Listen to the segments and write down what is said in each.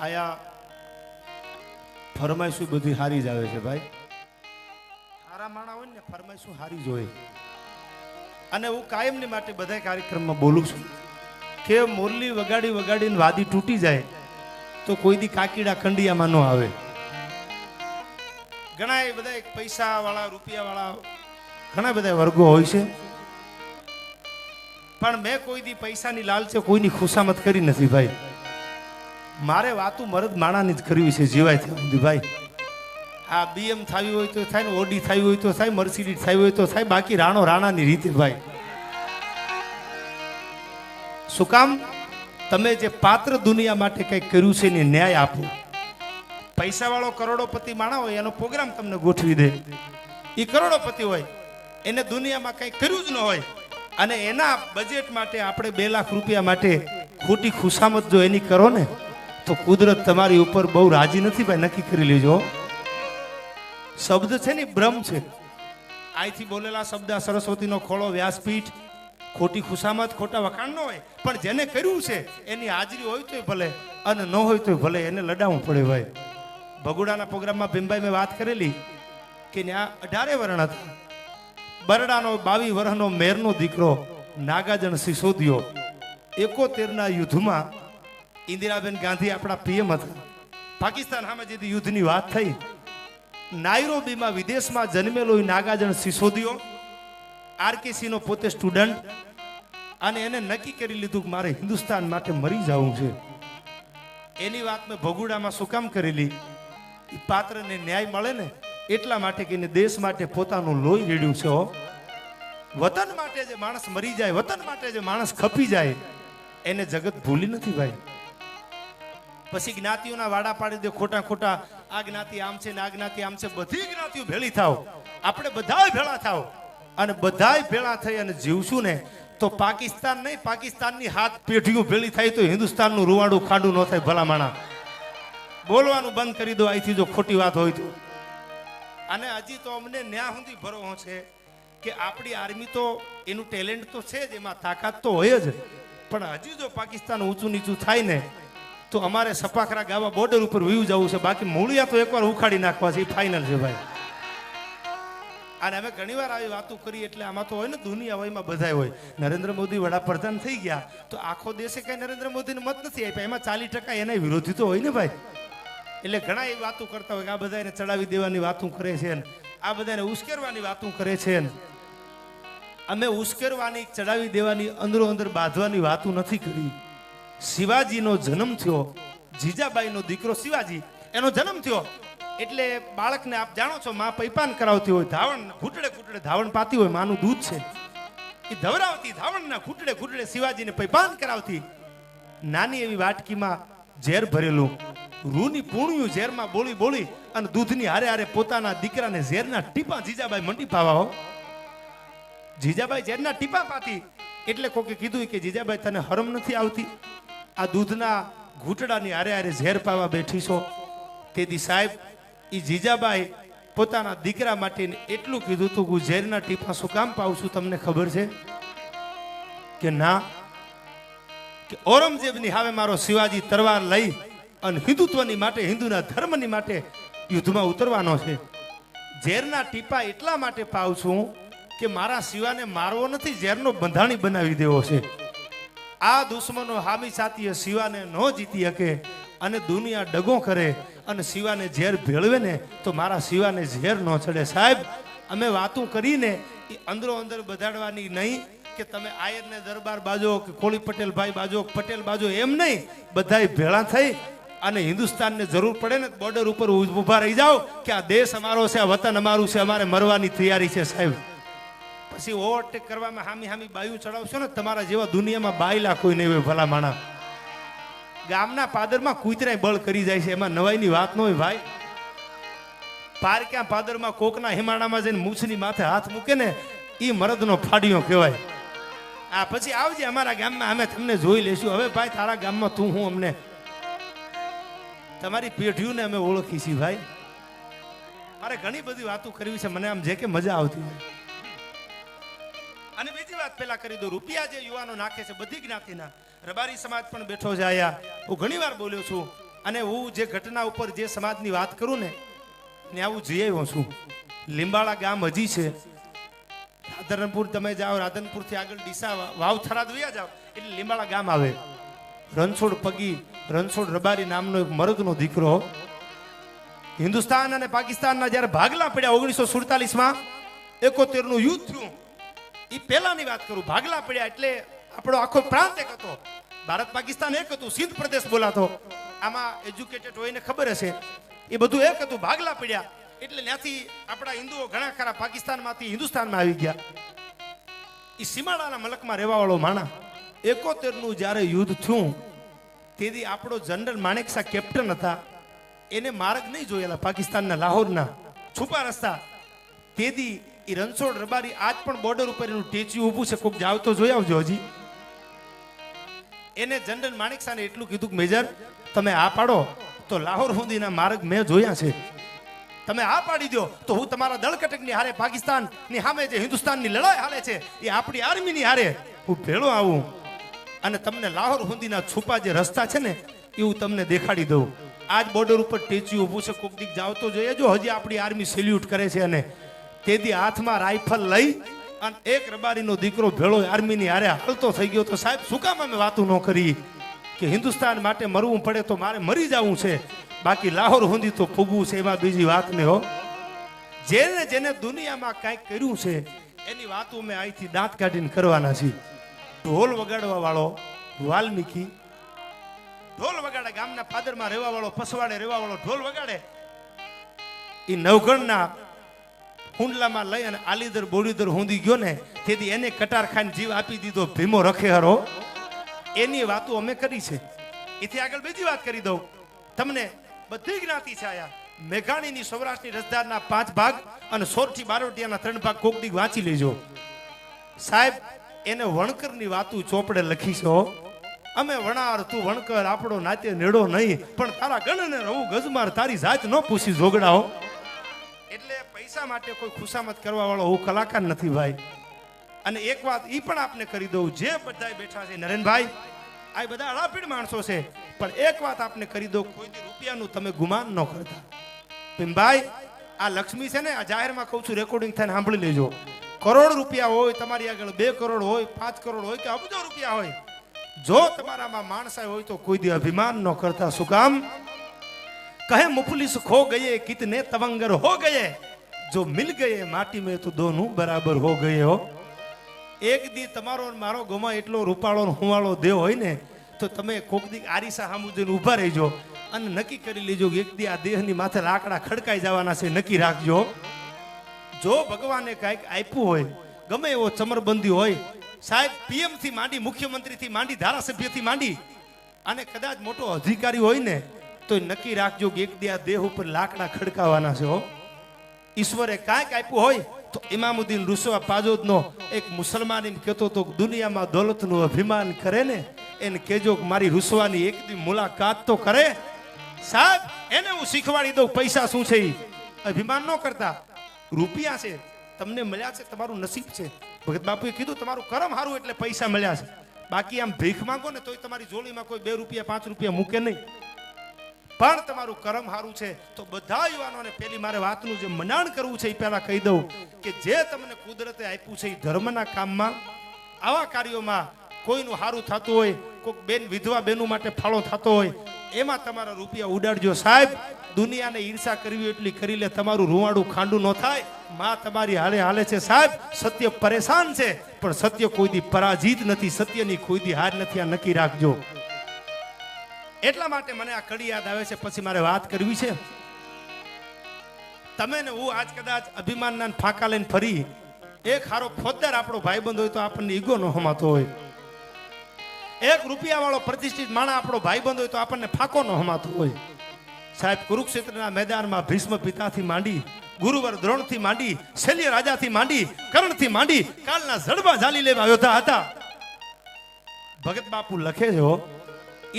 આયા ફરમાઈશું બધી હારી જ આવે છે ભાઈ. હારા માણા હોય ને ફરમાઈશું હારી જ હોય. અને હું કાયમની માટે બધા કાર્યક્રમમાં બોલું છું કે મુરલી વગાડી વગાડીને વાદી તૂટી જાય તો કોઈ દી કાકીડા ખંડિયામાં ન આવે. ઘણા એ બધા પૈસા વાળા રૂપિયા વાળા ઘણા બધા વર્ગો હોય છે, પણ મેં કોઈ દી પૈસાની લાલચે કોઈની ખુશામત કરી નથી ભાઈ. મારે વાતું મરદ માણાની જ કરવી છે જીવાય ત્યાં સુધી ભાઈ. આ બીએમ થાવી હોય તો થાય ને, ઓડી થાવી હોય તો થાય, મર્સિડીઝ થાવી હોય તો થાય, બાકી રાણો રાણાની રીતે ભાઈ. શું કામ? તમે જે પાત્ર દુનિયા માટે કંઈક કર્યું છે ને ન્યાય આપો. પૈસા વાળો કરોડોપતિ માણા હોય એનો પ્રોગ્રામ તમને ગોઠવી દે, એ કરોડોપતિ હોય, એને દુનિયામાં કંઈક કર્યું જ ન હોય, અને એના બજેટ માટે આપણે 2 લાખ રૂપિયા માટે ખોટી ખુશામત જો એની કરો ને તો કુદરત તમારી ઉપર બહુ રાજી નથી ભાઈ. નક્કી કરી લેજો. શબ્દ છે ને બ્રહ્મ છે. અહીંથી બોલેલા શબ્દ સરસ્વતીનો ખોળો, વ્યાસપીઠ. ખોટી ખુશામત, ખોટા વખાણ ન હોય, પણ જેને કર્યું છે એની હાજરી હોય તોય ભલે અને ન હોય તોય ભલે, એને લડાવવું પડે ભાઈ. ભગુડાના પ્રોગ્રામમાં ભીમભાઈ મેં વાત કરેલી કે ત્યાં 18 વર્ણ હતા. બરડાનો 22 વર્ષનો મેરનો દીકરો નાગાજણ સિસોદિયો 71ના યુદ્ધમાં ઇન્દિરાબેન ગાંધી આપણા પીએમ હતા. પાકિસ્તાન સામે જે યુદ્ધની વાત થઈ, નાયરોબીમાં વિદેશમાં જન્મેલો નાગાજણ સિસોદિયો આરકેસી નો પોતે સ્ટુડન્ટ, અને એને નક્કી કરી લીધું કે મારે હિન્દુસ્તાન માટે મરી જવું છે. એની વાત મેં ભગુડામાં શું કામ કરેલી? એ પાત્રને ન્યાય મળે ને એટલા માટે કે એને દેશ માટે પોતાનું લોહી રેડ્યું છે. વતન માટે જે માણસ મરી જાય, વતન માટે જે માણસ ખપી જાય, એને જગત ભૂલી નથી ભાઈ. પછી જ્ઞાતિઓના વાડા પાડી દે ખોટા ખોટા. આ જ્ઞાતિ આમ છે ને આ જ્ઞાતિ આમ છે. બધી જ્ઞાતિઓ ભેળી થાવ, આપણે બધાય ભેળા થાવ અને બધાય ભેળા થઈ અને જીવશું ને તો પાકિસ્તાન નહીં, પાકિસ્તાનની 7 પેઢીઓ ભેળી થાય તો હિન્દુસ્તાનનું રૂવાડું ખાડું ન થાય. ભલા માણા બોલવાનું બંધ કરી દો અહીંથી જો ખોટી વાત હોય તો. અને હજી તો અમને ન્યા સુધી ભરોસો છે કે આપણી આર્મી તો એનું ટેલેન્ટ તો છે જ, એમાં તાકાત તો હોય જ, પણ હજી જો પાકિસ્તાન ઊંચું નીચું થાય ને તો અમારે સપાખરા ગાવા બોર્ડર ઉપર વયું જવું છે. બાકી મૂળિયા તો એકવાર ઉખાડી નાખવા છે, એ ફાઇનલ છે ભાઈ. અને અમે ઘણીવાર આવી વાતો કરી એટલે આમાં તો હોય ને દુનિયા હોય, એમાં બધાય હોય. નરેન્દ્ર મોદી વડાપ્રધાન થઈ ગયા તો આખો દેશે કઈ નરેન્દ્ર મોદીને મત નથી આપ્યા, એમાં 40% એના વિરોધી તો હોય ને ભાઈ. એટલે ઘણા એ વાતો કરતા હોય કે આ બધાને ચડાવી દેવાની વાતો કરે છે, આ બધાને ઉશ્કેરવાની વાતો કરે છે. અમે ઉશ્કેરવાની, ચડાવી દેવાની, અંદરો અંદર બાંધવાની વાતો નથી કરી. શિવાજીનો જન્મ થયો, જીજાબાઈનો દીકરો શિવાજી, એનો જન્મ થયો એટલે બાળકને આપ જાણો છો, માં પૈપાન કરાવતી હોય, ધાવણ ઘૂંટડે ઘૂંટડે ધાવણ પાતી હોય, માનું દૂધ છે એ ધવરાવતી, ધાવણના ઘૂંટડે ઘૂંટડે શિવાજીને પૈપાન કરાવતી. નાની એવી વાટકીમાં ઝેર ભરેલું, રૂની પૂણ્યું ઝેરમાં બોળી બોળી અને દૂધની હારે હારે પોતાના દીકરાને ઝેરના ટીપા જીજાબાઈ મંડી પાવા. જીજાબાઈ ઝેરના ટીપા પાતી એટલે કોકે કીધું કે જીજાબાઈ તને હરમ નથી આવતી? આ દૂધના ઘૂંટડાની હારે હારે ઝેર પાવા બેઠી છો. તેથી સાહેબ એ જીજાબાઈ પોતાના દીકરા માટે એટલું કીધું હતું કે ઝેરના ટીપા શું કામ પાઉં છું તમને ખબર છે? કે ના, કે ઔરંગઝેબની સામે મારો શિવાજી તરવાર લઈ અને હિન્દુત્વની માટે, હિન્દુના ધર્મની માટે યુદ્ધમાં ઉતરવાનો છે. ઝેરના ટીપા એટલા માટે પાઉં છું કે મારા શિવાને મારવો નથી, ઝેરનો બંધાણી બનાવી દેવો છે. આ દુશ્મનો હામી સાથીએ શિવાને ન જીતી શકે અને દુનિયા ડગો કરે અને શિવાને ઝેર ભેળવે ને તો મારા શિવાને ઝેર ન ચડે. સાહેબ અમે વાતું કરીને એ અંદરો અંદર બધાડવાની નહીં કે તમે આયરને દરબાર બાજો કે કોળી પટેલ ભાઈ બાજો, પટેલ બાજો, એમ નહીં. બધાય ભેળા થઈ અને હિન્દુસ્તાનને જરૂર પડે ને બોર્ડર ઉપર ઊભા રહી જાઓ કે આ દેશ અમારો છે, આ વતન અમારું છે, અમારે મરવાની તૈયારી છે. સાહેબ પછી ઓવરટેક કરવામાં હામી હામી બાયું ચડાવશો ને તમારા જેવા દુનિયામાં બાયલા કોઈ નહીં હોય. ભલા માણા ગામના પાદરમાં કૂતરાય બળ કરી જાય છે, એમાં નવાઈની વાત ન હોય ભાઈ. પારક્યા પાદરમાં કોકના હિમાણામાં જઈને મૂછની માથે હાથ મૂકે ને એ મરદનો ફાડ્યો કહેવાય. આ પછી આવજે અમારા ગામમાં, અમે તમને જોઈ લેશું. હવે ભાઈ તારા ગામમાં તું હું, અમને તમારી પેઢીઓને અમે ઓળખી છીએ ભાઈ. મારે ઘણી બધી વાતો કરવી છે, મને આમ જે કે મજા આવતી હોય. અને બીજી વાત પેલા કરી દો, રૂપિયા જે યુવાનો નાખે છે બધી જ્ઞાતિના, રબારી સમાજ પણ બેઠો છે આયા. હું ઘણી વાર બોલ્યો છું અને હું જે ઘટના ઉપર જે સમાજની વાત કરું ને આવું જઈ આવ્યો છું. લીંબાળા ગામ હજી છે. રાધનપુર તમે જાઓ, રાધનપુરથી આગળ ડીસા વાવ થરાદ વયા જાઓ એટલે લીંબાળા ગામ આવે. રણછોડ પગી, રણછોડ રબારી નામનો એક મરદનો દીકરો, હિન્દુસ્તાન અને પાકિસ્તાનના જ્યારે ભાગલા પડ્યા 1947માં 71 નું યુદ્ધ થયું, એ પહેલાની વાત કરું. ભાગલા પડ્યા એટલે આપણો આખો પ્રાંત એક હતો. ભારત પાકિસ્તાન એક હતું, સિંધ પ્રદેશ બોલાતો. આમાં એજ્યુકેટેડ હોય ને ખબર હશે, એ બધું એક હતું. ભાગલા પડ્યા એટલે ત્યાંથી આપણા હિન્દુઓ ઘણા ખરા પાકિસ્તાનમાંથી હિન્દુસ્તાનમાં આવી ગયા. એ સીમાડાના મલકમાં રહેવા વાળો માણા. 71 નું જ્યારે યુદ્ધ થયું તેથી આપણો જનરલ માણેક શાહ કેપ્ટન હતા. એને માર્ગ નહીં જોયેલા પાકિસ્તાનના લાહોરના છુપા રસ્તા. તેથી એ રણછોડ રબારી આજ પણ બોર્ડર ઉપર એનું ટેચ્યુ ઊભું છે. કોઈક જાવ તો જોઈ આવજો. હજી એને જનરલ માણેક શાહને એટલું કીધું કે મેજર તમે આ પાડો તો લાહોર સુધીના માર્ગ મેં જોયા છે. તમે આ પાડી દો તો હું તમારા દળકટકની હારે, પાકિસ્તાનની સામે જે હિન્દુસ્તાનની લડાઈ હાલે છે એ આપણી આર્મીની હારે હું ભેળો આવું અને તમને લાહોર સુધીના છુપા જે રસ્તા છે ને એ હું તમને દેખાડી દઉં. આજ બોર્ડર ઉપર ટેચ્યુ ઊભું છે. કોક દીક જાવ તો જોઈએ જો. હજી આપણી આર્મી સેલ્યુટ કરે છે. અને તેથી હાથમાં રાઇફલ લઈ અને એક રબારીનો દીકરો ભેળો આર્મીની હારે હાલતો થઈ ગયો. તો સાહેબ શું કામ અમે વાતું ન કરી કે હિન્દુસ્તાન માટે મરવું પડે તો મારે મરી જવું છે, બાકી લાહોર સુધી તો ફૂગવું છે. એમાં બીજી વાત નહીં હો. જેને જેને દુનિયામાં કાંઈક કર્યું છે એની વાતો મેં અહીંથી દાંત કાઢીને કરવાના છે. ઢોલ વગાડવા વાળો વાલ્મીકી, ઢોલ વગાડે. ગામના પાદરમાં રહેવા વાળો, પસવાડે રહેવા વાળો ઢોલ વગાડે. એ નવગણના હુંડલામાં લઈ અને આલીદર બોડીદર હુંદી ગયો ને તેથી એને કટાર ખાઈને જીવ આપી દીધો ભીમો રખેહરો. એની વાતો અમે કરી છે. એથી આગળ બીજી વાત કરી દઉં તમને. બધી જ્ઞાતિ છે આયા. મેઘાણીની સૌરાષ્ટ્રની રસધારના 5 ભાગ અને સોરઠી બારોટિયાના 3 ભાગ કોક દીક વાંચી લેજો સાહેબ. એને વણકરની વાતું ચોપડે લખી છે. અમે વણાર તું વણકર, આપણો નાતે નેડો નહીં, પણ તારા ગણને રહું ગજમાર, તારી જાત ન પૂછી જોગડાઓ. એટલે પૈસા માટે કોઈ ખુશામત કરવા વાળો હું કલાકાર નથી ભાઈ. અને એક વાત ઈ પણ આપને કરી દઉં, જે બધા બેઠા છે નરેનભાઈ, આ બધા અડાપીડ માણસો છે, પણ એક વાત આપને કરી દઉં, કોઈ રૂપિયાનું તમે ગુમાન ન કરતા. ભીમભાઈ આ લક્ષ્મી છે ને, આ જાહેરમાં કહું છું, રેકોર્ડિંગ થઈને સાંભળી લેજો. કરોડ રૂપિયા હોય તમારી આગળ, 2 કરોડ હોય, 5 કરોડ હોય કે અબજો રૂપિયા હોય, જો તમારામાં માણસાઈ હોય તો કોઈ દી અભિમાન ન કરતા. શું કામ? કહે મુફલિસ ખો ગયે કિતને તવંગર હો ગયે, જો મિલ ગયે માટી में तो दोनों बराबर हो गए हो. એક દી તમારો મારો ગમા એટલો રૂપાળો હુવાળો દેવ હોય ને તો તમે કોક દી આરીસા સામુ જઈને ઊભા રહેજો અને નક્કી કરી લેજો કે એક દી આ દેહની માથે લાકડા ખડકાઈ જવાના છે. નક્કી રાખજો. જો ભગવાને કાંઈક આપ્યું હોય, ગમે એવો ચમરબંધી હોય સાહેબ, પીએમ થી માંડી, મુખ્યમંત્રી થી માંડી, ધારાસભ્ય થી માંડી, અને કદાચ મોટો અધિકારી હોય ને તો નક્કી રાખજો કે એક દી આ દેહ ઉપર લાકડા ખડકાવાના છે. હો, ઈશ્વરે કાંઈક આપ્યું હોય તો ઇમામુદ્દીન રૂસવા પાજોદનો એક મુસલમાન એમ કહેતો તો દુનિયામાં દોલતનું અભિમાન કરે ને એને કહેજો કે મારી રૂસવાની એક દી મુલાકાત તો કરે. સાહેબ એને હું શીખવાડી દઉં પૈસા શું છે. અભિમાન ન કરતા. રૂપિયા છે તમને મળ્યા છે, તમારું નસીબ છે. ભગત બાપુએ કીધું તમારું કરમ સારું એટલે પૈસા મળ્યા છે. બાકી આમ ભીખ માંગો ને તોય તમારી જોડીમાં કોઈ 2 રૂપિયા 5 રૂપિયા મૂકે નહીં. પણ તમારું કરમ સારું છે તો બધા યુવાનોને પેલી મારે વાતનું જે મનાણ કરવું છે એ પહેલા કહી દઉં કે જે તમને કુદરતે આપ્યું છે એ ધર્મના કામમાં, આવા કાર્યોમાં કોઈનું સારું થતું હોય, કોઈક બેન વિધવા બેનું માટે ફાળો થતો હોય, એમાં તમારા રૂપિયા ઉડાડજો સાહેબ. દુનિયાને ઈર્ષા કરવી એટલી કરી લે, તમારું રૂવાડું ખાંડું ન થાય. માં તમારી હાલે હાલે છે સાહેબ. સત્ય પરેશાન છે પણ સત્ય કોઈ દી પરાજિત નથી, સત્યની કોઈ દી હાર નથી. આ નક્કી રાખજો. એટલા માટે મને આ કડી યાદ આવે છે, પછી મારે વાત કરવી છે. તમે ને હું આજ કદાચ અભિમાનના ફાંકા લઈને ફરી, એક હારો ફોજદાર આપણો ભાઈબંધ હોય તો આપણને ઈગો નો હમાતો હોય, એક રૂપિયા વાળો પ્રતિષ્ઠિત માણસ આપણો ભાઈબંધ હોય તો આપણને ફાંકો નો હમાતો હોય. સાહેબ કુરુક્ષેત્રના મેદાનમાં ભીષ્મ પિતાથી માંડી, ગુરુવર દ્રોણથી માંડી, શલ્ય રાજાથી માંડી, કર્ણથી માંડી, કાલના જડબા ઝાલી લેવા યોદ્ધા હતા. ભગત બાપુ લખે છે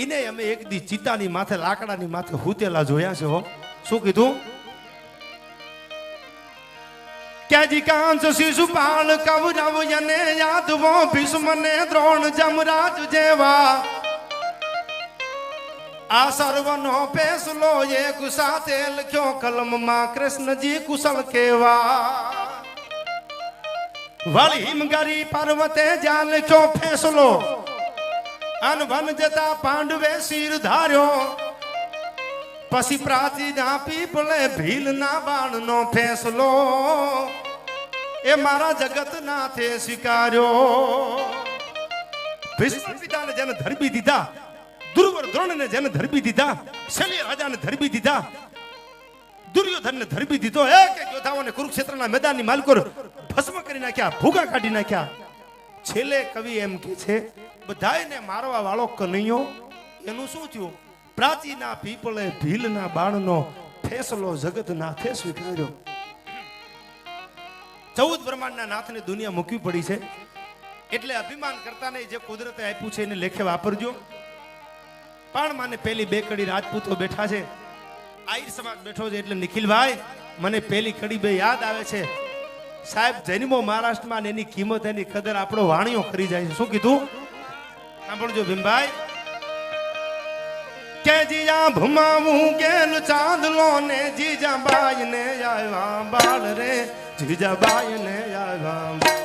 ઈને અમે એક દી ચિતાની માથે, લાકડાની માથે હુતેલા જોયા છે. શું કીધું? ક્યાજી કાંસ શિશુપાલ કૌરવ યને યાદવો ભીષ્મ ને દ્રોણ જમરાજ જેવા, આ સર્વનો ફેસલો એક સાથે લખ્યો કલમમાં કૃષ્ણજી કુશળ કેવા વાળી હિમગરી પર્વતે જ્યાં લખ્યો ફેસલો અન વન જતા પાંડવે શિર ધાર્યો પછી પ્રાચી ના પીપળે ભીલ ના બાણનો ફેસલો એ મારા જગત નાથે સ્વીકાર્યો ભીષ્મ પિતાને જેને ધરબી દીધા दुर्योधन ने जेने धरबी दीधा शल्य राजा ने धरबी दीधा दुर्योधन ने धरबी दीधो एक योद्धाओं ने कुरुक्षेत्र ना मैदान ની માલકોર ભસ્મ કરી નાખ્યા ભૂગા કાઢી નાખ્યા છેલ્લે કવિ એમ કે છે બધાયને મારવા વાળો કનૈયો એનું શું થયું પ્રાચીના પીપળે ભીલના બાણનો ફેસલો જગત નાથે સ્વીકાર્યો 14 બ્રહ્માંડના નાથને દુનિયા મૂકવી પડી છે એટલે અભિમાન કરતા નહીં જે કુદરતે આપ્યું છે એને લેખે વાપરજો પણ મને પેલી બે કડી રાજપૂતો બેઠા છે આઈર સમાજ બેઠો છે એટલે નિખિલભાઈ મને પેલી કડી બે યાદ આવે છે સાહેબ જન્મો મહારાષ્ટ્રમાં એની કિંમત એની કદર આપણો વાણીઓ કરી જાય છે શું કીધું સાંભળજો ભીમભાઈ કે જીજા ભમાવું કેલ ચાંદલો ને જીજા બાઈ ને આવ્યા બાળ રે જીજા બાઈ ને આવ્યા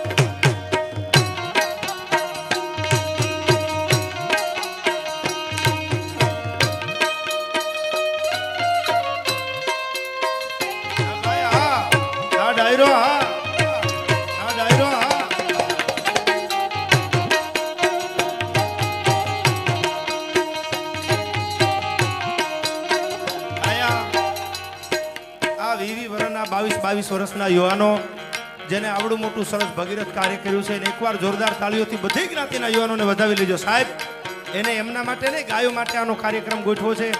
ડાયરો હા ડાયરો હા આયા આ 20 વર્ષના 22 વર્ષના યુવાનો જેને આવડું મોટું સરસ ભગીરથ કાર્ય કર્યું છે એને એકવાર જોરદાર તાળીઓથી બધી જ્ઞાતિના યુવાનોને વધાવી લેજો સાહેબ એને એમના માટે નહીં ગાયો માટે આનો કાર્યક્રમ ગોઠવો છે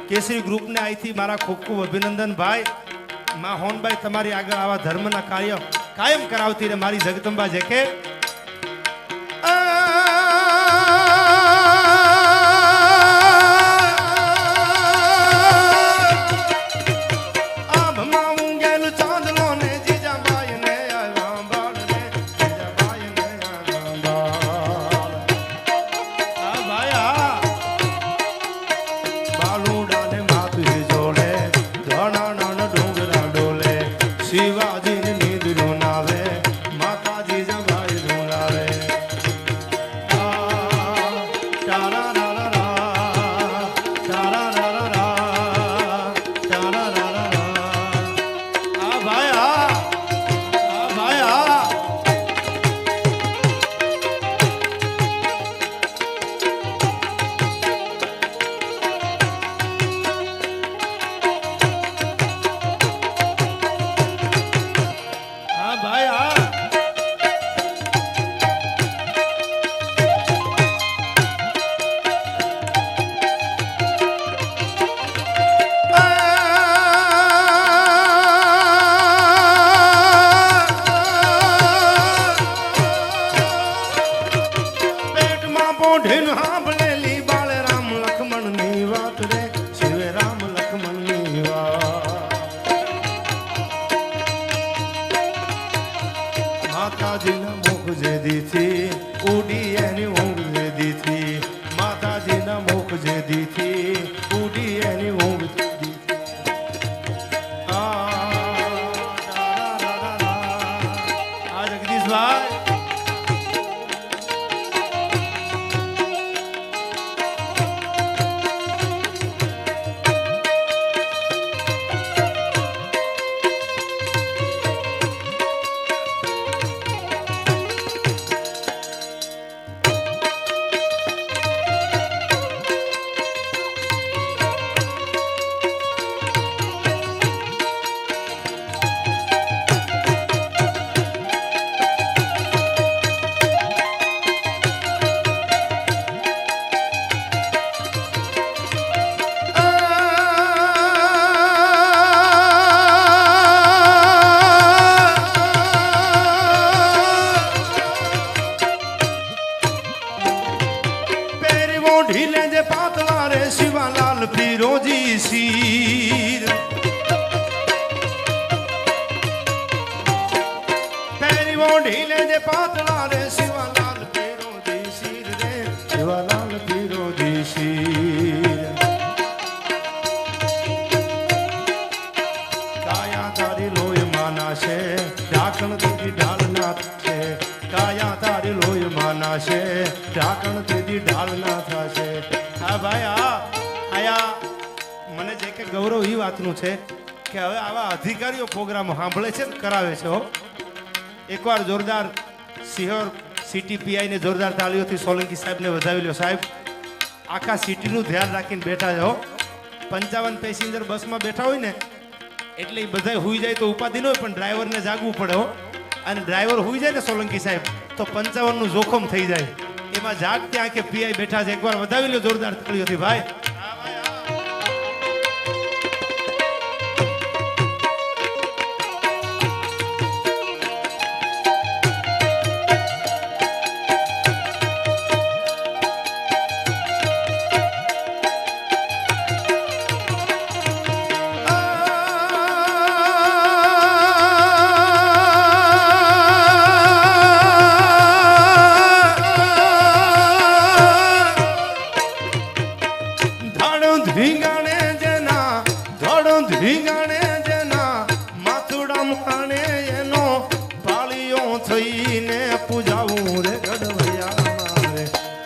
કેસરી ગ્રુપને અહીંથી મારા ખૂબ ખૂબ અભિનંદન ભાઈ માં હોનભાઈ તમારી આગળ આવા ધર્મના કાર્ય કાયમ કરાવતી રે મારી જગદંબા જે કે ગૌરવ એ વાતનું છે કે હવે આવા અધિકારીઓ પ્રોગ્રામો સાંભળે છે ને કરાવે છે હો. એકવાર જોરદાર સિહોર સિટી પીઆઈ ને જોરદાર તાળીઓથી સોલંકી સાહેબને વધાવી લ્યો. સાહેબ આખા સિટીનું ધ્યાન રાખીને બેઠા છે હો. 55 પેસેન્જર બસમાં બેઠા હોય ને એટલે એ બધા હુઈ જાય તો ઉપાધિ ન હોય, પણ ડ્રાઈવરને જાગવું પડે હો. અને ડ્રાઈવર હુઈ જાય ને સોલંકી સાહેબ તો 55 નું જોખમ થઈ જાય. એમાં જાગતી આંખે પીઆઈ બેઠા છે. એકવાર વધાવી લ્યો જોરદાર તાળીઓથી ભાઈ.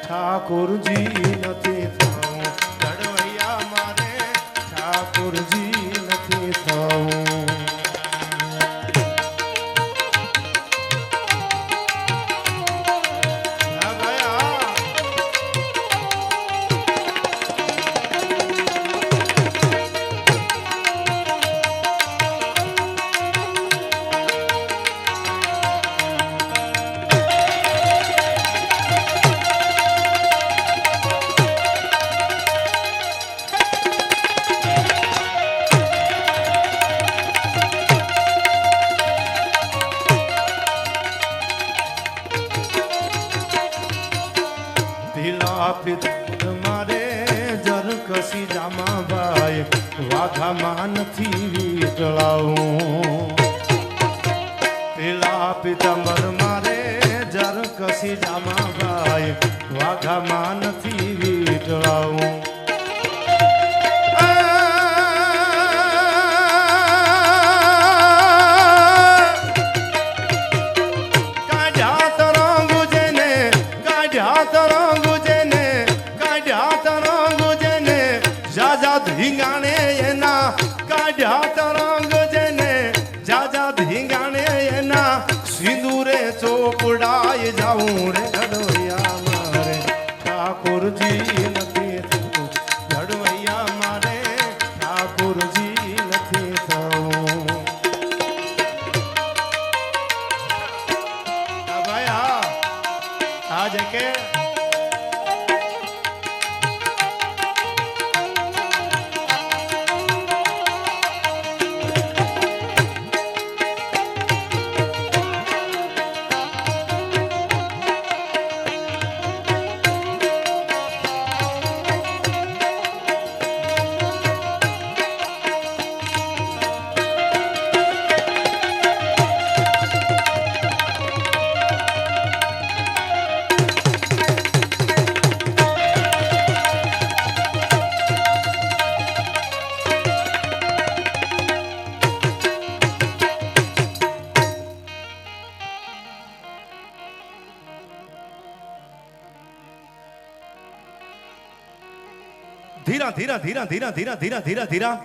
ઠાકોરજી નથી થવું ઘડવૈયા મારે, ઠાકોરજી નથી થવું. મારે જર કસી જામા ભાઈ વાઘામાં નથી વીટળાવું. પેલા પિતાંબર મારે જર કસી જામા ભાઈ વાઘામાં નથી વીટળાવું. કાઢ્યા તરંગ જેને કાઢ્યા તરંગ ધીંગાણે એના કાઢ્યા તરંગ જેને જાજા ધીંગાણે એના સિંદૂરે ચોપડાય જાઉં રે ઘડવૈયા મારે, ઠાકોરજી નથી થવું ઘડવૈયા મારે, ઠાકોરજી નથી થવું. ભાઈ આજે કે ધીરા ધીરા ધીરા ધીરા ધીરા ધીરા ધીરા ધીરા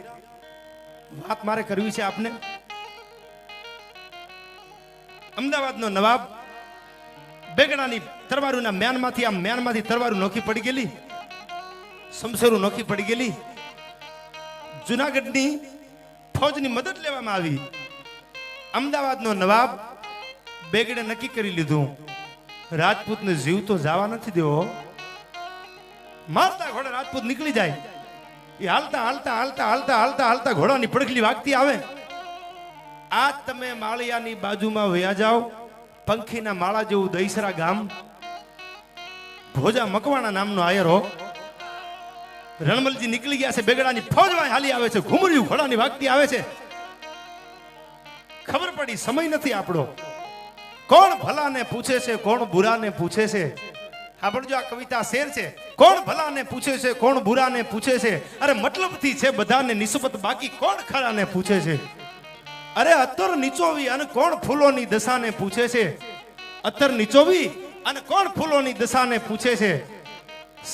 વાત મારે કરવી છે આપને. અમદાવાદનો નવાબ બેગડાની તરવારુના મ્યાનમાંથી તરવારું નોખી પડી ગયેલી, શમશેરું નોખી પડી ગયેલી. જુનાગઢની ફૌજની મદદ લેવામાં આવી. અમદાવાદનો નવાબ બેગડે નક્કી કરી લીધું રાજપૂતને જીવ તો જવા નથી દેવો. મારતા ઘોડા રાજપૂત નીકળી જાય. એ હાલતા હાલતા હાલતા હાલતા હાલતા હાલતા ઘોડાની પડખલી વાગતી આવે. આજ તમે માળિયાની બાજુમાં વયા જાઓ, પંખીના માળા જેવું દહીસરા ગામ, ભોજા મકવાણા નામનો આયરો. રણમલજી નીકળી ગયા છે, બેગડાની ફૌજમાં હાલી આવે છે, ઘુમર્યું ઘોડાની વાગતી આવે છે. ખબર પડી સમય નથી આપણો. કોણ ભલાને પૂછે છે, કોણ બુરાને પૂછે છે. સાંભળજો, આ કવિતા શેર છે. કોણ ભલાને પૂછે છે, કોણ બુરાને પૂછે છે. અરે મતલબથી છે બધાને નિસ્બત, બાકી કોણ ખરાને પૂછે છે. અરે અત્તર નીચોવી અને કોણ ફૂલોની દશાને પૂછે છે. અત્તર નીચોવી અને કોણ ફૂલોની દશાને પૂછે છે.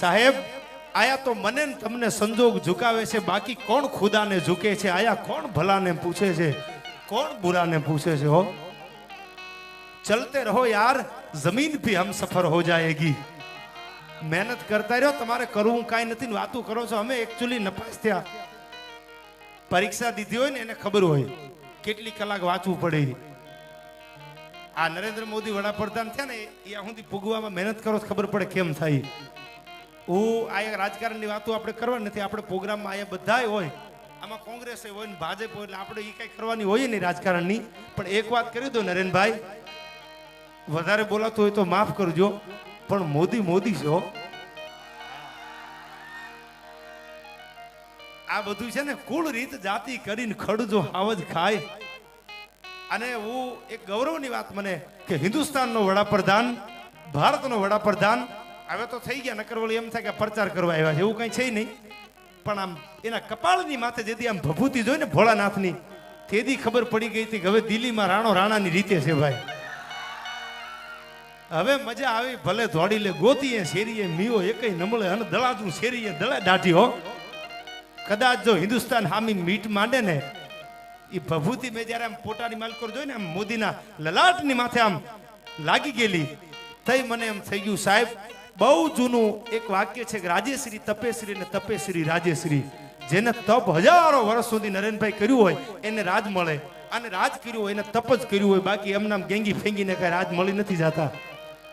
સાહેબ, આયા તો મને ને તમને સંજોગ ઝુકાવે છે, બાકી કોણ ખુદાને ઝુકે છે? આયા કોણ ભલાને પૂછે છે, કોણ બુરાને પૂછે છે? હો ચલતે રહો યાર, જમીન ભી હમ સફર હો જાયેગી. મહેનત કરતા રહ્યો, તમારે કરવું કાંઈ નથી, વાતું કરો છો. અમે એકચ્યુઅલી નપાસ થયા. પરીક્ષા દીધી હોય ને એને ખબર હોય કેટલી કલાક વાંચવું પડે. આ નરેન્દ્ર મોદી વડાપ્રધાન થયા ને ત્યાં સુધી પૂગવામાં મહેનત કરો ખબર પડે કેમ થાય. હું આ રાજકારણની વાતો આપણે કરવા નથી, આપણે પ્રોગ્રામમાં અહીંયા બધાય હોય, આમાં કોંગ્રેસ હોય ને ભાજપ હોય, એટલે આપણે એ કઈ કરવાની હોય નહીં રાજકારણની. પણ એક વાત કરી દો નરેનભાઈ, વધારે બોલાતું હોય તો માફ કરજો, પણ મોદી મોદી છો. આ બધું છે ને કુળ રીત જાતિ કરીને ખડજો હાવજ ખાય. અને હું એક ગૌરવની વાત મને કે હિન્દુસ્તાનનો વડાપ્રધાન, ભારતનો વડાપ્રધાન હવે તો થઈ ગયા, નકર વળી એમ થાય કે પ્રચાર કરવા આવ્યા છે, એવું કઈ છે નહીં. પણ આમ એના કપાળની માથે જેથી આમ ભભૂતિ જોઈ ને ભોળાનાથની, તેથી ખબર પડી ગઈ હતી કે હવે દિલ્હીમાં રાણો રાણાની રીતે છે ભાઈ. હવે મજા આવી, ભલે ધોડી લે ગોતીએ શેરીએ મીઓ એકઈ નમળે અને દળાદું શેરીએ દળે દાઢી. હો કદાચ જો હિન્દુસ્તાન હામી મીટ માંડે ને, એ ભભૂતિ મેં જયારે આમ પોતાની માલકોર જોઈ ને આમ મોદીના લલાટની માથે આમ લાગી ગયેલી થઈ, મને એમ થઈ ગયું સાહેબ બહુ જૂનું એક વાક્ય છે કે રાજેશ્રી તપેશ્રી ને તપેશ્રી રાજેશ્રી. જેને તપ હજારો વર્ષ સુધી નરેનભાઈ કર્યું હોય એને રાજ મળે, અને રાજ કર્યું હોય એને તપ જ કર્યું હોય, બાકી એમનામ ગેંગી ફેંગીને કઈ રાજ મળી નથી જતા.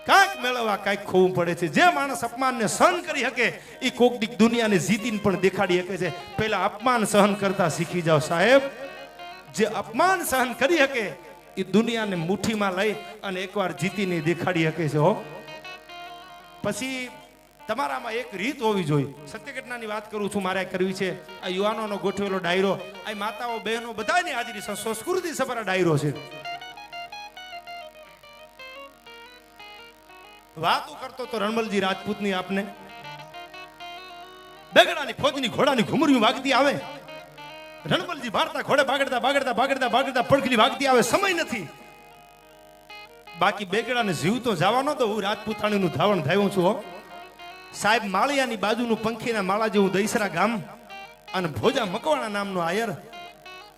કાંઈક મેળવવા કાંઈક ખોવું પડે છે. જે માણસ અપમાનને સહન કરી શકે એ કોકડીક દુનિયાને જીતીને પણ દેખાડી શકે છે. પહેલા અપમાન સહન કરતા શીખી જાઓ સાહેબ. જે અપમાન સહન કરી શકે એ દુનિયાને મુઠ્ઠીમાં લઈ અને એકવાર જીતીને દેખાડી શકે છે. હો પછી તમારામાં એક રીત હોવી જોઈએ. સત્ય ઘટનાની વાત કરું છું, મારે કરવી છે. આ યુવાનોનો ગોઠવેલો ડાયરો, આ માતાઓ બહેનો બધાની હાજરી, સંસ્કૃતિ સભર ડાયરો છે. વાતો કરતો તો રણમલજી રાજપૂતની આપને બેગડાની ફોજની ઘોડાની ઘુમરીઓ વાગતી આવે. રણમલજી ભારતા ઘોડે બાગડતા બાગડતા બાગડતા બાગડતા પડખલી વાગતી આવે. સમય નથી, બાકી બેગડાને જીવ તો જવાનો. તો હું રાજપૂતાણીનું ધાવણ થયું છું સાહેબ. માળિયાની બાજુનું પંખીના માળા જેવું દઈસરા ગામ, અને ભોજા મકવાણા નામનો આયર.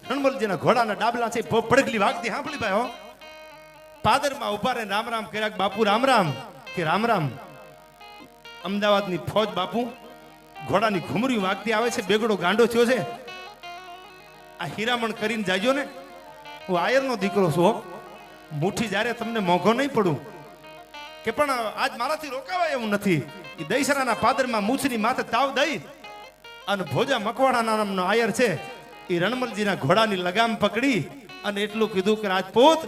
રણમલજીના ઘોડાના ડાબલા છે, પડખલી વાગતી સાંભળી ભાઈ. હો પાદરમાં ઉભા રહે રામ રામ કર્યા, બાપુ રામ રામ કે રામ રામ. અમદાવાદની ફોજ બાપુ ઘોડાની ઘુમરી વાગતી આવે છે. બેગડો ગાંડો થયો છે. આ હીરામણ કરીને જાજો ને, હું આયરનો દીકરો છું. મુઠ્ઠી જ્યારે તમને મોંઘો નહીં પડું કે પણ આજ મારાથી રોકાવાય એવું નથી. એ દહીસરાના પાદરમાં મૂછની માથે તાવ દઈ અને ભોજા મકવાણા નામનો આયર છે, એ રણમલજીના ઘોડાની લગામ પકડી અને એટલું કીધું કે રાજપૂત,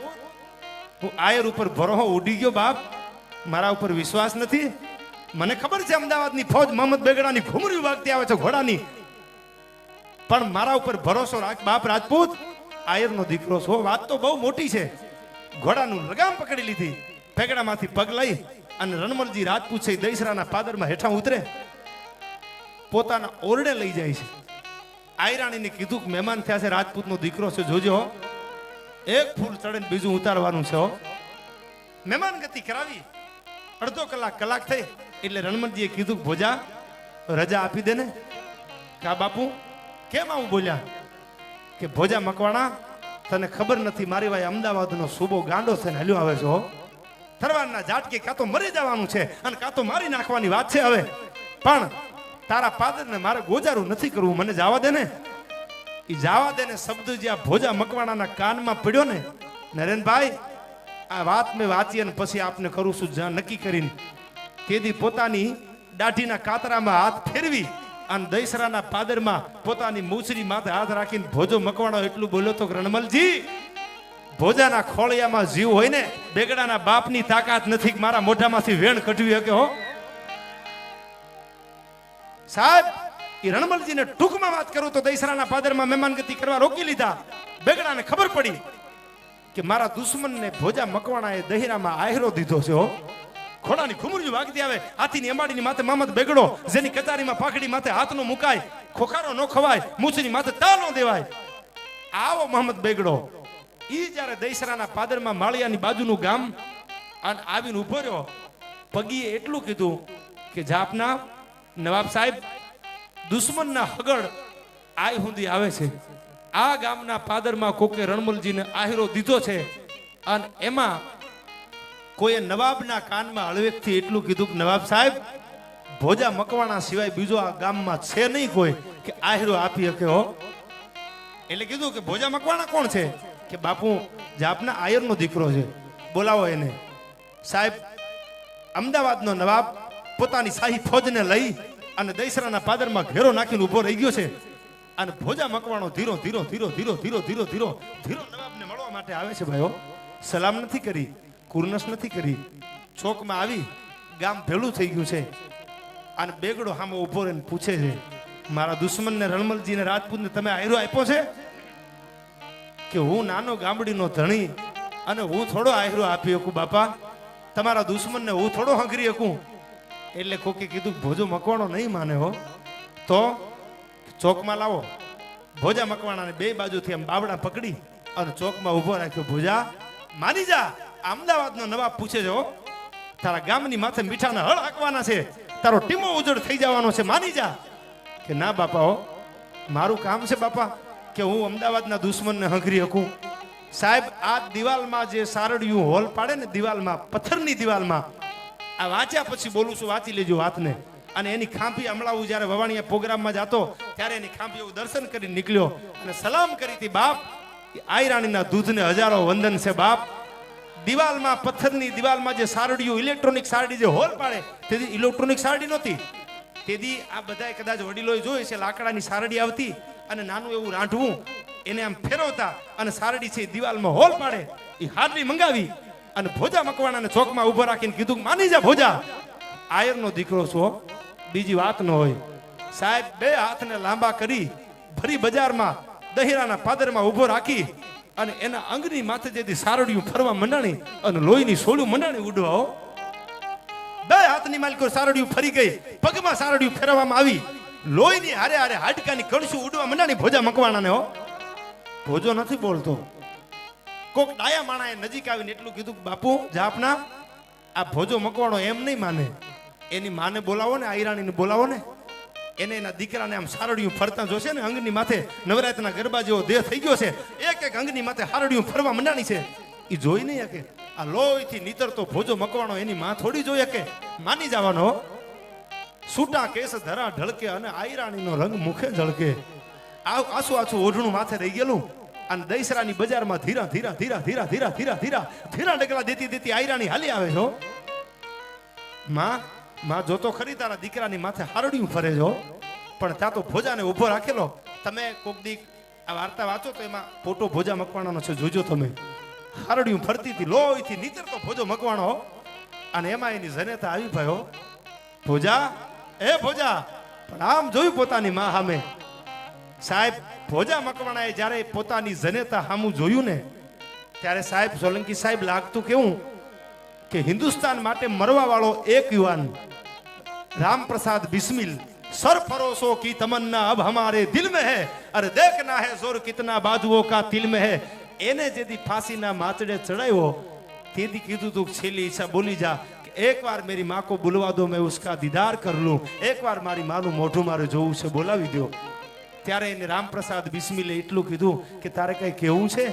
હું આયર ઉપર ભરોહો ઉડી ગયો બાપ, મારા ઉપર વિશ્વાસ નથી. મને ખબર છે અમદાવાદની ફોજ મોહમ્મદ બેગડાની ઘુમરી વાગતી આવે છે ઘોડાની, પણ મારા ઉપર ભરોસો રાખ બાપ રાજપૂત, આયરનો દીકરો છો. વાત તો બહુ મોટી છે. ઘોડાનું લગામ પકડી લીધી, બેગડામાંથી પગ લઈ અને રણમલજી રાજપૂત છે દહીસરાના પાદરમાં હેઠા ઉતરે, પોતાના ઓરડે લઈ જાય છે. આયરાણીને કીધું કે મહેમાન થયા છે, રાજપૂતનો દીકરો છે, જોજો એક ફૂલ ચડે ને બીજું ઉતારવાનું છે. મહેમાન ગતિ કરાવી. અડધો કલાક થઈ એટલે રણમલજીએ કીધું ભોજા રજા આપી દે ને. કા બાપુ કેમ આવું બોલ્યા? કે ભોજા મકવાણા, તને ખબર નથી મારી ભાઈ અમદાવાદનો સુબો ગાંડો થઈને હલ્યો આવે છે. થરવાના ઝાટકે કાં તો મરી જવાનું છે અને કાં તો મારી નાખવાની વાત છે. હવે પણ તારા પાદરને મારે ગોજારું નથી કરવું, મને જવા દે ને. એ જવા દે ને શબ્દ જ્યાં ભોજા મકવાણાના કાનમાં પડ્યો ને, નરેનભાઈ આ વાત મેં વાંચી અને પછી આપને કરું છું જ્યાં નક્કી કરીને. તેથી પોતાની દાઢીના કાતરામાં હાથ ફેરવી અને દહીસરાના પાદરમાં પોતાની મૂછરી માથે હાથ રાખીને ભોજો મકવાણો એટલું બોલ્યો તો, રણમલજી ભોજાના ખોળિયામાં જીવ હોય ને, બેગડાના બાપની તાકાત નથી કે મારા મોઢામાંથી વેણ કઢવી શકે. હો સાહેબ, એ રણમલજીને ટૂંકમાં વાત કરું તો દહીસરાના પાદરમાં મહેમાનગતિ કરવા રોકી લીધા. બેગડાને ખબર પડી કે મારા દુશ્મનને ભોજા મકવાણાએ દહીરામાં આહેરો દીધો છે. ઘોડાની ઘુમરીઓ વાગતી આવે. હાથીની અંબાડીની માથે મામદ બેગડો, જેની કતારીમાં પાઘડી માથે હાથ નો મુકાય, ખોખારો ન ખવાય, મૂછની માથે તા ન દેવાય, આવો મોહમ્મદ બેગડો. ઈ જ્યારે દહીસરાના પાદરમાં માળિયાની બાજુનું ગામ આવીને ઉભો રહ્યો, પગીએ એટલું કીધું કે જાપના નવાબ સાહેબ દુશ્મનના હગડ આય સુધી આવે છે. આ ગામના પાદરમાં કોકે રણમલજીને આહીરો દીધો છે અને એમાં કોઈએ નવાબના કાનમાં હળવેકથી એટલું કીધું કે નવાબ સાહેબ ભોજા મકવાણા સિવાય બીજો આ ગામમાં છે નહીં કોઈ કે આહીરો આપી શકે હો. એટલે કીધું કે ભોજા મકવાણા કોણ છે કે બાપુ જાપના આયરનો દીકરો છે, બોલાવો એને. સાહેબ અમદાવાદનો નવાબ પોતાની શાહી ફોજને લઈ અને દૈસરાના પાદરમાં ઘેરો નાખીને ઊભો રહી ગયો છે અને ભોજા મકવાણો ધીરો ધીરો ધીરો ધીરો ધીરો ધીરો ધીરો ધીરો નવાબને મળવા માટે આવે છે. ભાઈઓ સલામ નથી કરી, કુરનસ નથી કરી, ચોકમાં આવી ગામ ભેળું થઈ ગયું છે અને બેગડો સામે ઊભો રહીને પૂછે છે મારા દુશ્મનને રણમલજીને રાજપૂતને તમે આયરો આપ્યો છે કે હું નાનો ગામડીનો ધણી અને હું થોડો આયરો આપી શકું બાપા, તમારા દુશ્મનને હું થોડો હંગરી શકું. એટલે કોકે કીધું ભોજો મકવાણો નહીં માને હો, તો ચોકમાં લાવો. ભોજા મકવાણાને બે બાજુથી આમ બાવડા પકડી અને ચોકમાં ઊભો રાખ્યો. ભોજા માની જા, અમદાવાદનો નવાબ પૂછે છે હો, તારા ગામની માથે મીઠાના હળ હાંકવાના છે, તારો ટીમો ઉજળ થઈ જવાનો છે, માની જા. કે ના બાપા હો, મારું કામ છે બાપા કે હું અમદાવાદના દુશ્મનને હંગરી શકું. સાહેબ આ દિવાલમાં જે સારડિયું હોલ પાડે ને દિવાલમાં, પથ્થરની દિવાલમાં, આ વાંચ્યા પછી બોલું છું, વાંચી લેજો વાતને. અને એની ખાંભી હમણાં હું જ્યારે વવાણીયા પ્રોગ્રામમાં જતો ત્યારે એની ખાંભી હું દર્શન કરી નીકળ્યો અને સલામ કરી હતી બાપ, આયરાણીના દૂધને હજારો વંદન છે બાપ. દિવાલમાં પથ્થરની દિવાલમાં જે સારડિયું ઇલેક્ટ્રોનિક સારડી જે હોલ પાડે તેથી ઇલેક્ટ્રોનિક સારડી નહોતી. તેથી આ બધાએ કદાચ વડીલોએ જોઈ છે, લાકડાની સારડી આવતી અને નાનું એવું રાંઢવું એને આમ ફેરવતા અને સારડી છે દિવાલમાં હોલ પાડે. એ હારડી મંગાવી અને ભોજા મકવાણાને ચોકમાં ઉભો રાખીને કીધું માની જા ભોજા, આયરનો દીકરો છો, બીજી વાત ન હોય. સાહેબ બે હાથને લાંબા કરી ભરી બજારમાં દહેરાના પાદરમાં ઉભો રાખી અને એના અંગની માથે જેથી સારડિયું ફરવા મંડાણી અને લોહીની સોળું મંડાણી ઉડવા. બે હાથની માલિકો સારડિયું ફરી ગઈ, પગમાં સારડિયું ફેરવવામાં આવી, લોહીની હારે હારે હાડકાની કળશું ઉડવા મંડાણી ભોજા મકવાણાને. હો ભોજો નથી બોલતો. કોક ડાયા માણાએ નજીક આવીને એટલું કીધું બાપુ જાપના આ ભોજો મકવાણો એમ નહીં માને, એની માને બોલાવો ને, આયરાણીને બોલાવો ને, એને એના દીકરાને આમ સારડિયું ફરતા જોશે ને, અંગની માથે નવરાત્રના ગરબા જેવો દેહ થઈ ગયો છે, એક એક અંગની માથે સારડિયું ફરવા મંડાણી છે, એ જોઈ નહીં શકે. આ લોહીથી નીતરતો ભોજો મકવાણો એની માં થોડી જોઈ શકે, માની જવાનો. સૂટા કેસ ધરા ઢળકે અને આયરાણીનો રંગ મુખે ઝળકે. આસુ આસુ ઓઢણું માથે રહી ગયેલું અને દૈસરાની બજારમાં ધીરા ધીરા ધીરા ધીરા ધીરા ધીરા ધીરા ધીરા ડગલા દેતી દેતી આયરાણી હાલી આવે છો. માં જોતો ખરી તારા દીકરાની માથે હારડિયું ફરે છો, પણ ત્યાં તો ભોજાને ઉભો રાખેલો. તમે કોક દી આ વાર્તા વાંચો તો એમાં ફોટો ભોજા મકવાણાનો છે, જોજો તમે. હારડિયું ફરતી હતી, લોહીથી નીતરતો ભોજો મકવાણો અને એમાં એની જનેતા આવી ભાઈઓ. ભોજા એ ભોજા, પણ આમ જોયું પોતાની માં સામે. સાહેબ ભોજા મકવાણાએ જ્યારે પોતાની જનેતા સામું જોયું ને ત્યારે સાહેબ સોલંકી સાહેબ લાગતું કેવું કે હિન્દુસ્તાન માટે મરવા વાળો એક યુવાન रामप्रसाद बिस्मिल सरफरोशों की तमन्ना अब हमारे दिल में है, अरे देखना है जोर कितना बाजुओं का तिल में है. એને જેથી ફાંસીના માથડે ચડાવ્યો તેથી કીધું તું છેલ્લી ઈચ્છા બોલી જા કે એક વાર મેરી માँ को बुलवा दो, मैं उसका दीदार कर लूं, એક વાર મારી માનું મોઢું મારે જોવું છે, બોલાવી દો. ત્યારે એને રામપ્રસાદ બિસ્મિલે એટલું કીધું કે તારે કઈ કહેવું છે?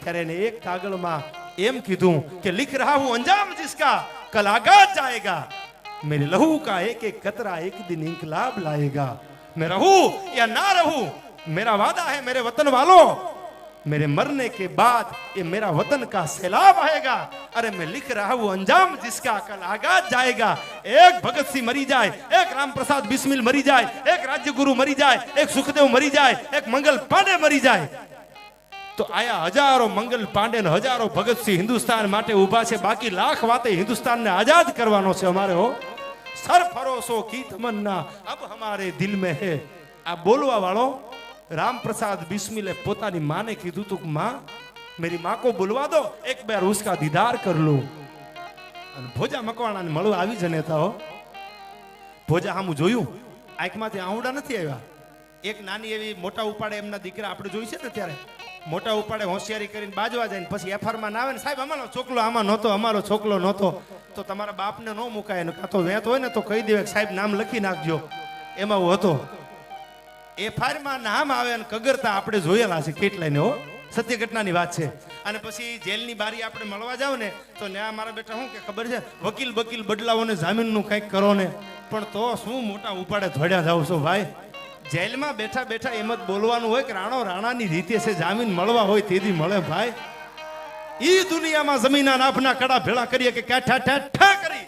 ત્યારે એને એક કાગળમાં એમ કીધું કે लिख रहा हूं अंजाम जिसका कल आगाज जाएगा, मेरे लहू का एक एक कतरा एक दिन इंकलाब लाएगा, मैं रहूं या ना रहूं मेरा वादा है मेरे वतन वालों, मेरे मरने के बाद ये मेरा वतन का सैलाब आएगा. अरे मैं लिख रहा हूं अंजाम जिसका कल आगाज जाएगा. एक भगत सिंह मरी जाए, एक रामप्रसाद बिस्मिल मरी जाए, एक राज्यगुरु मरी जाए, एक सुखदेव मरी जाए, एक मंगल पांडे मरी जाए, तो आया हजारों मंगल पांडे ने हजारों भगत सिंह हिंदुस्तान माटे उभा छे. बाकी लाख बातें हिंदुस्तान ने आजाद करवानो छे हमारे. हो सरफरोशों की तमन्ना अब हमारे दिल में है. आ बोलवा वालो रामप्रसाद बिस्मिले पोतानी माँ ने कीधु तू माँ मेरी माँ को बुलवा दो, एक बार उसका दीदार कर लूं. भोजा मकवाणा ने मळवा आवी जनेता. हो भोजा हामु जोयुं, आंखमांथी आहुડા નથી આવ્યા. એક નાની એવી મોટા ઉપાડે એમના દીકરા આપણે જોઈ છે ને ત્યારે મોટા ઉપાડે હોશિયારી કરીને બાજવા જાય ને પછી એફઆર માં ના આવે ને સાહેબ અમારો છોકલો આમાં નહોતો, અમારો છોકલો નહોતો, તો તમારા બાપને ન મુકાય ને કાં તો વેત હોય ને તો કહી દેવે સાહેબ નામ લખી નાખજો. એમાં હું હતો. એફઆઈઆરમાં નામ આવે અને કગરતા આપણે જોયેલા છે કેટલાયને. હો, સત્ય ઘટનાની વાત છે. અને પછી જેલની બારી આપણે મળવા જાવ ને તો ન્યા મારા બેટા શું કે ખબર છે, વકીલ બકીલ બદલાવો ને જામીનનું કંઈક કરો ને. પણ તો શું મોટા ઉપાડે ધોડ્યા જાવ છો ભાઈ. જેલમાં બેઠા બેઠા એમ જ બોલવાનું હોય કે રાણો રાણાની રીતે છે, જામીન મળવા હોય તેથી મળે ભાઈ. ઈ દુનિયામાં જમીના નાફના કડા ભેળા કરીએ કે ઠા ઠા ઠા કરી.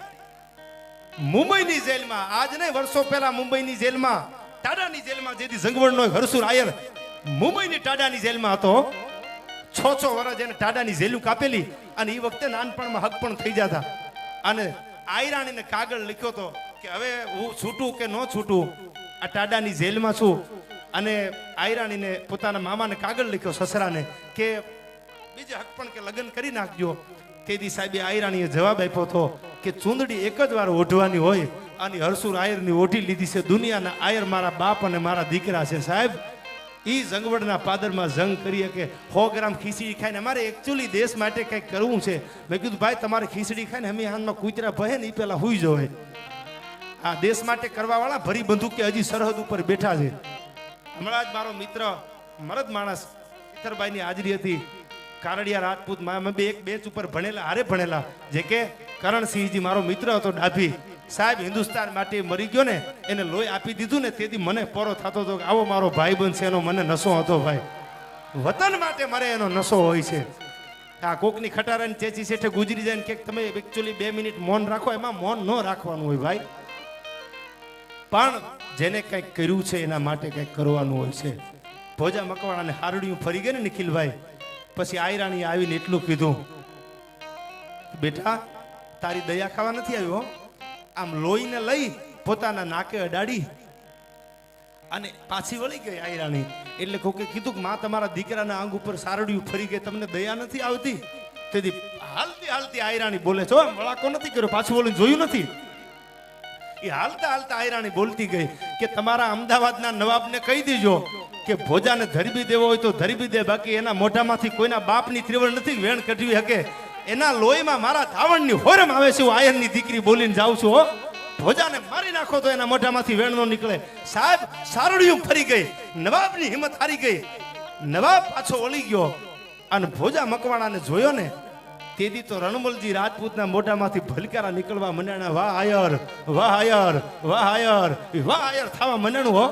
મુંબઈની જેલમાં આજ ને વર્ષો પહેલા મુંબઈની જેલમાં ટાડાની જેલમાં જેથી જંગવડનો હરસુર આયર મુંબઈની ટાડાની જેલમાં હતો. 6 વર્ષ એને ટાડાની જેલું કાપેલી અને એ વખતે નાનપણમાં હક પણ થઈ જતા. અને આયરાણીને કાગળ લખ્યો હતો કે હવે હું છૂટું કે ન છૂટું, આ ટાડાની જેલમાં છું. અને આયરાણીને પોતાના મામાને કાગળ લખ્યો સસરાને કે બીજે હક પણ કે લગ્ન કરી નાખજો. તેથી સાહેબે આયરાણીએ જવાબ આપ્યો હતો કે ચૂંદડી એક જ વાર ઓઢવાની હોય અને હરસુર આયરની ઓઢી લીધી છે. દુનિયાના આયર મારા બાપ અને મારા દીકરા છે સાહેબ. ઈ જંગવડના પાદરમાં જંગ કરીએ કે 100 ગ્રામ ખીચડી ખાઈને અમારે એકચ્યુઅલી દેશ માટે કંઈક કરવું છે. મેં કીધું ભાઈ તમારે ખીચડી ખાઈને અમે હાથમાં કૂતરા ભહે ને એ પહેલા હુઈ જવાય. આ દેશ માટે કરવાવાળા ભરી બંદૂકે હજી સરહદ ઉપર બેઠા છે. હમણાં જ મારો મિત્ર મરદ માણસ ઇતરબાઈની હાજરી હતી. કારડિયા રાજપૂત અમે બે એક બેન્ચ ઉપર ભણેલા, હારે ભણેલા. જે કે કરણસિંહજી મારો મિત્ર હતો ડાભી સાહેબ, હિન્દુસ્તાન માટે મરી ગયો ને એને લોહી આપી દીધું ને તેથી મને પોરો થતો હતો કે આવો મારો ભાઈ બંધ છે. એનો મને નશો હતો ભાઈ. વતન માટે મરે એનો નશો હોય છે. આ કોકની ખટારાની ચેચી શેઠે ગુજરી જાય ને કે તમે એકચ્યુઅલી 2 મિનિટ મૌન રાખો, એમાં મૌન ન રાખવાનું હોય ભાઈ. પણ જેને કંઈક કર્યું છે એના માટે કંઈક કરવાનું હોય છે. ભોજા મકવાણાને હારડિયું ફરી ગઈ ને નિખિલભાઈ, પછી આયરાણી આવીને એટલું કીધું, બેટા તારી દયા ખાવા નથી આવ્યો. આમ લોહીને લઈ પોતાના નાકે અડાડી અને પાછી વળી ગઈ આયરાણી. એટલે કોકે કીધું કે માં તમારા દીકરાના આંગ ઉપર સારડિયું ફરી ગઈ, તમને દયા નથી આવતી? તેથી હાલતી હાલતી આયરાણી બોલે છો, વળાકો નથી કર્યો, પાછું બોલીને જોયું નથી. એ હાલતા હાલતા આયરાણી બોલતી ગઈ કે તમારા અમદાવાદના નવાબને કહી દેજો કે ભોજાને ધરબી દેવો હોય તો ધરબી દે, બાકી એના મોઢામાંથી કોઈના બાપની ત્રિવળ નથી વેણ કઢવી શકે. એના લોહીમાં મારા ધાવણની હોરમ આવે છે. હું આયરની દીકરી બોલીને જાઉં છું. હો, ભોજાને મારી નાખો તો એના મોઢામાંથી વેણ નો નીકળે. સાહેબ સારડિયું ફરી ગઈ, નવાબની હિંમત હારી ગઈ. નવાબ પાછો વળી ગયો અને ભોજા મકવાણાને જોયો ને તેથી તો રણમલજી રાજપૂતના મોઢામાંથી ભલકારા નીકળવા મંડ્યા. વાહ આયર, વાહ આયર, વાહ આયર, વાહ આયર થવા મંડ્યાનું. હો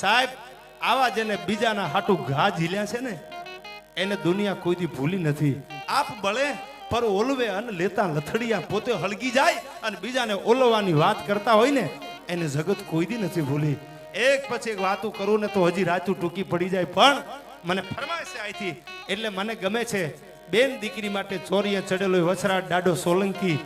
સાહેબ, આવા જેને બીજાના હાટું ઘા ઝીલ્યા છે ને એને દુનિયા કોઈથી ભૂલી નથી. આપ બળે પર ઓલવે અને લેતા લથડિયા પોતે હળગી જાય અને બીજાને ઓલવવાની વાત કરતા હોય ને એને જગત કોઈથી નથી ભૂલી. એક પછી એક વાતું કરું ને તો હજી રાતું ટૂંકી પડી જાય. પણ મને ફરમાઈશ છે અહીંથી એટલે મને ગમે છે. બેન દીકરી માટે ચોરીએ ચડેલો વછરાટ દાડો સોલંકી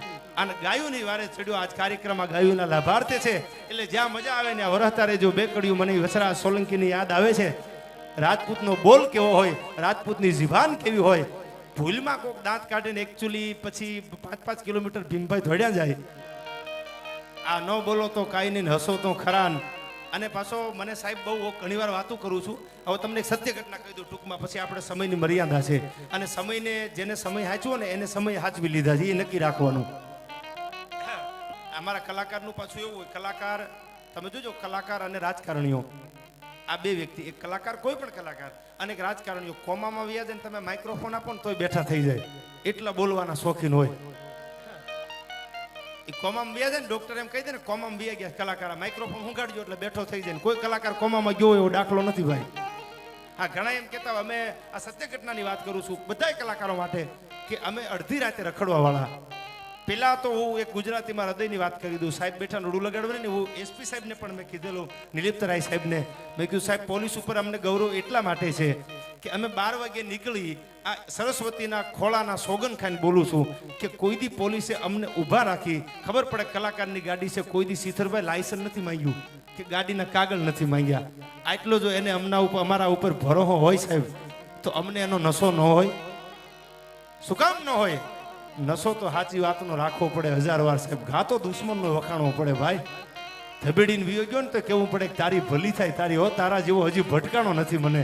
અને ગાયુંની વારે ચડ્યો. આજ કાર્યક્રમમાં ગાયુંના લાભાર્થે છે એટલે જ્યાં મજા આવે ને વરસતા રહેજો. બે કડિયું મને વછરાટ સોલંકીની યાદ આવે છે. રાજપૂતનો બોલ કેવો હોય, રાજપૂતની જીભાન કેવી હોય. ભૂલમાં કોક દાંત કાઢીને એકચ્યુઅલી પછી 5-5 કિલોમીટર ભીમભાઈ દોડ્યા જાય. આ ન બોલો તો કાંઈ નહીં, હસો તો ખરા. અને પાછો મને સાહેબ બહુ ઘણીવાર વાતું કરું છું. હવે તમને એક સત્ય ઘટના કહી દઉં ટૂંકમાં, પછી આપણે સમયની મર્યાદા છે અને સમયને જેને સમય હાચવો ને એને સમય હાચવી લીધા છે, એ નક્કી રાખવાનું. અમારા કલાકારનું પાછું એવું હોય, કલાકાર તમે જોજો, કલાકાર અને રાજકારણીઓ આ બે વ્યક્તિ, એક કલાકાર કોઈ પણ કલાકાર અને એક રાજકારણીઓ કોમામાં વ્યાજ ને તમે માઇક્રોફોન આપો ને તોય બેઠા થઈ જાય, એટલા બોલવાના શોખીન હોય. એ કોમામાં વ્યાજ ને ડોક્ટર એમ કહી દે ને કોમામાં વ્યા ગયા કલાકાર, માઇક્રોફોન ઉગાડજો એટલે બેઠો થઈ જાય. કોઈ કલાકાર કોમામાં ગયો એવો દાખલો નથી ભાઈ. હા, ઘણા એમ કહેતા અમે આ સત્ય ઘટનાની વાત કરું છું બધા કલાકારો માટે કે અમે અડધી રાતે રખડવા વાળા. પેલા તો હું એક ગુજરાતીમાં હૃદયની વાત કરી દઉં. સાહેબ બેઠા નડું લગાડવે ને હું એસપી સાહેબને પણ મેં કીધેલું, નિલિપ્ત રાય સાહેબને મેં કીધું સાહેબ પોલીસ ઉપર અમને ગૌરવ એટલા માટે છે કે અમે 12 વાગે નીકળી આ સરસ્વતીના ખોળાના સોગન ખાઈને બોલું છું કે કોઈ દી પોલીસે અમને ઊભા રાખી, ખબર પડે કલાકારની ગાડી છે, કોઈ દી શીથરભાઈ લાયસન્સ નથી માંગ્યું કે ગાડીના કાગળ નથી માંગ્યા. આટલો જો એને અમારા ઉપર ભરોસો હોય સાહેબ તો અમને એનો નશો ન હોય? શું કામ ન હોય? નશો તો સાચી વાતનો રાખવો પડે 1000 વાર સાહેબ. ઘાતો દુશ્મનનો વખાણવો પડે ભાઈ. ધબેડીને વિયો ગયો ને તો કેવું પડે કે તારી ભલી થાય તારી. હો, તારા જેવો હજી ભટકાણો નથી મને.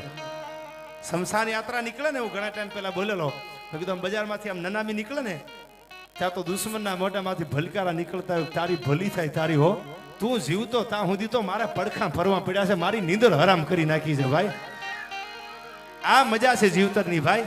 શમશાન યાત્રા નીકળે ને, હું ઘણા ટાઈમ પહેલા બોલેલો, મેં કીધું બજારમાંથી આમ નનામી નીકળે ને ત્યાં તો દુશ્મનના મોઢામાંથી ભલકારા નીકળતા હોય તારી ભલી થાય તારી. હો, તું જીવતો ત્યાં સુધી તો મારા પડખા ફરવા પડ્યા છે, મારી નીંદર હરામ કરી નાખી છે ભાઈ. આ મજા છે જીવતરની ભાઈ.